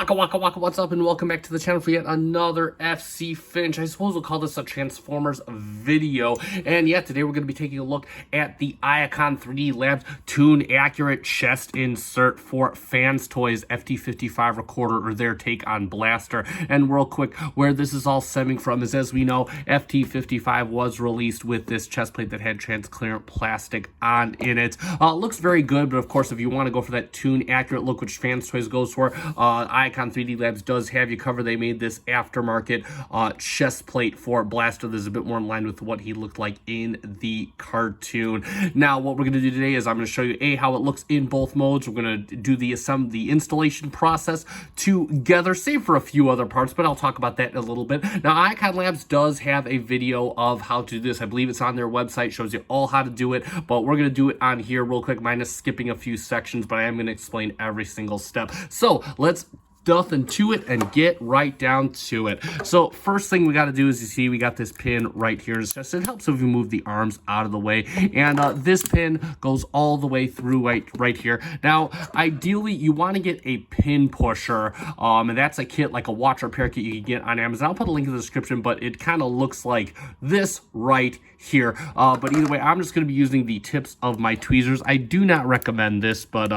Waka waka waka, what's up, and welcome back to the channel for yet another FC Finch. I suppose we'll call this a Transformers video. And yeah, today we're going to be taking a look at the Iacon 3D Labs Tune Accurate Chest Insert for Fans Toys FT55 Recorder, or their take on Blaster. And real quick, where this is all stemming from is, as we know, FT55 was released with this chest plate that had transparent plastic on in it. Looks very good, but of course, if you want to go for that tune accurate look, which Fans Toys goes for, Iacon 3D Labs does have you covered. They made this aftermarket chest plate for Blaster that's a bit more in line with what he looked like in the cartoon. Now, what we're going to do today is I'm going to show you how it looks in both modes. We're going to do the installation process together, save for a few other parts, but I'll talk about that in a little bit. Now, Iacon Labs does have a video of how to do this. I believe it's on their website, shows you all how to do it, but we're going to do it on here real quick, minus skipping a few sections, but I am going to explain every single step. So let's nothing to it and get right down to it. So first thing we got to do is, you see we got this pin right here. It helps if you move the arms out of the way, and this pin goes all the way through right here. Now ideally you want to get a pin pusher, and that's a kit, like a watch repair kit you can get on Amazon. I'll put a link in the description, but it kind of looks like this right here. But either way, I'm just going to be using the tips of my tweezers. I do not recommend this, but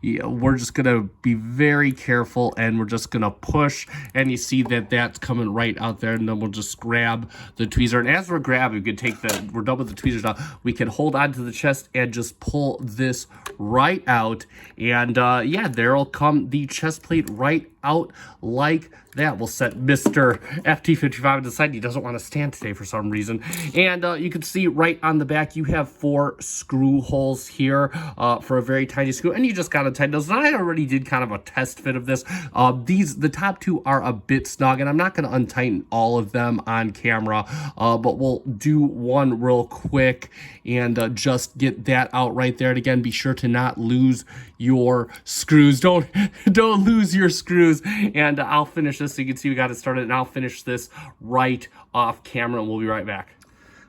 yeah, we're just going to be very careful, and we're just going to push, and you see that that's coming right out there, and then we'll just grab the tweezer. And as we're grabbing, we can take we're done with the tweezers now, we can hold on to the chest and just pull this right out, and yeah, there'll come the chest plate right out like that. We'll set Mr. FT55 to the side. He doesn't want to stand today for some reason. And you can see right on the back, you have 4 screw holes here for a very tiny screw, and you just got to tighten those. And I already did kind of a test fit of this. The top 2 are a bit snug, and I'm not going to untighten all of them on camera, but we'll do one real quick and just get that out right there. And again, be sure to not lose your screws. Don't lose your screws. And I'll finish this so you can see we got it started, and I'll finish this right off camera, and we'll be right back.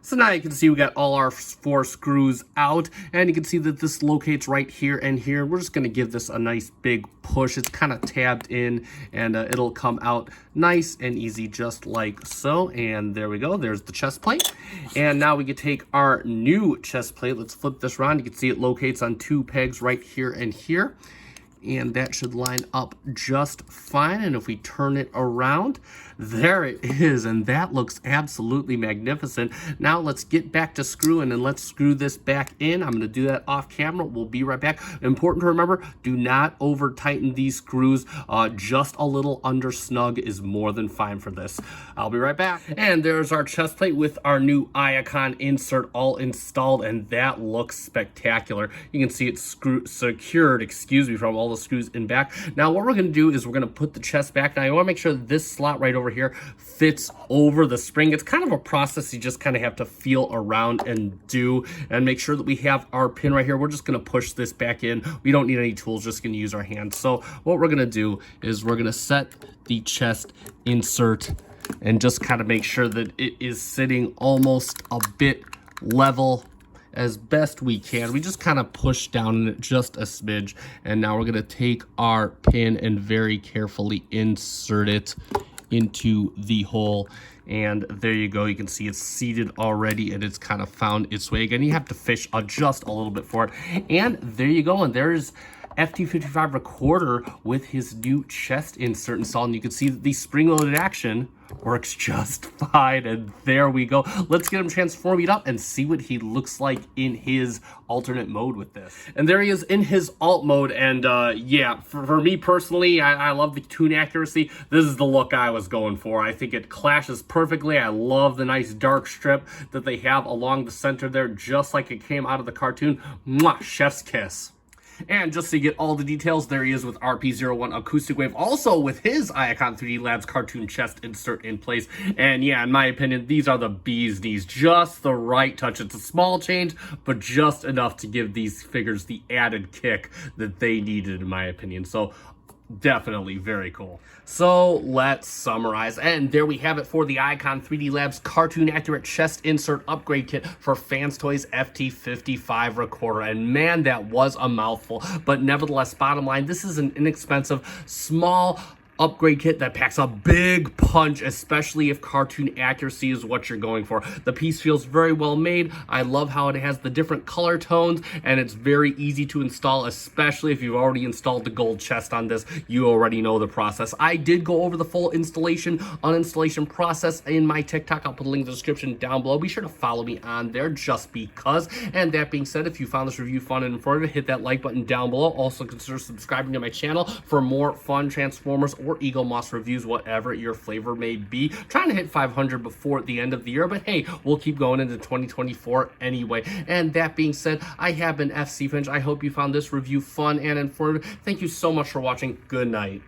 So now you can see we got all our 4 screws out, and you can see that this locates right here and here. We're just going to give this a nice big push. It's kind of tabbed in, and it'll come out nice and easy, just like so. And there we go. There's the chest plate. And now we can take our new chest plate. Let's flip this around. You can see it locates on 2 pegs right here and here, and that should line up just fine. And if we turn it around, there it is, and that looks absolutely magnificent. Now let's get back to screwing, and let's screw this back in. I'm going to do that off camera. We'll be right back. Important to remember, do not over tighten these screws. Just a little under snug is more than fine for this. I'll be right back. And there's our chest plate with our new Iacon insert all installed, and that looks spectacular. You can see it's secured, from all the screws in back. Now what we're going to do is we're going to put the chest back. Now you want to make sure that this slot right over here fits over the spring. It's kind of a process you just kind of have to feel around and do, and make sure that we have our pin right here. We're just going to push this back in. We don't need any tools, just going to use our hands. So what we're going to do is we're going to set the chest insert and just kind of make sure that it is sitting almost a bit level as best we can. We just kind of push down in it just a smidge, and now we're going to take our pin and very carefully insert it into the hole, and there you go. You can see it's seated already, and it's kind of found its way. Again, you have to fish just a little bit for it, and there you go. And there's FT55 Recorder with his new chest insert installed, and you can see that the spring-loaded action works just fine, and there we go. Let's get him transformed up and see what he looks like in his alternate mode with this. And there he is in his alt mode, and yeah, for me personally, I love the tune accuracy. This is the look I was going for. I think it clashes perfectly. I love the nice dark strip that they have along the center there, just like it came out of the cartoon. Mwah, chef's kiss. And just to get all the details, there he is with RP01 Acoustic Wave, also with his Iacon 3D Labs cartoon chest insert in place. And yeah, in my opinion, these are the bee's knees. Just the right touch. It's a small change, but just enough to give these figures the added kick that they needed, in my opinion. So definitely very cool. So let's summarize, and there we have it for the Iacon 3D Labs Cartoon Accurate Chest Insert Upgrade Kit for Fans Toys FT55 Recorder. And man, that was a mouthful, but nevertheless, bottom line, this is an inexpensive, small upgrade kit that packs a big punch, especially if cartoon accuracy is what you're going for. The piece feels very well made. I love how it has the different color tones, and it's very easy to install, especially if you've already installed the gold chest on this. You already know the process. I did go over the full installation, uninstallation process in my TikTok. I'll put a link in the description down below. Be sure to follow me on there just because. And that being said, if you found this review fun and informative, hit that like button down below. Also consider subscribing to my channel for more fun Transformers or Eagle Moss reviews, whatever your flavor may be. Trying to hit 500 before the end of the year, but hey, we'll keep going into 2024 anyway. And that being said, I have been FC Finch. I hope you found this review fun and informative. Thank you so much for watching. Good night.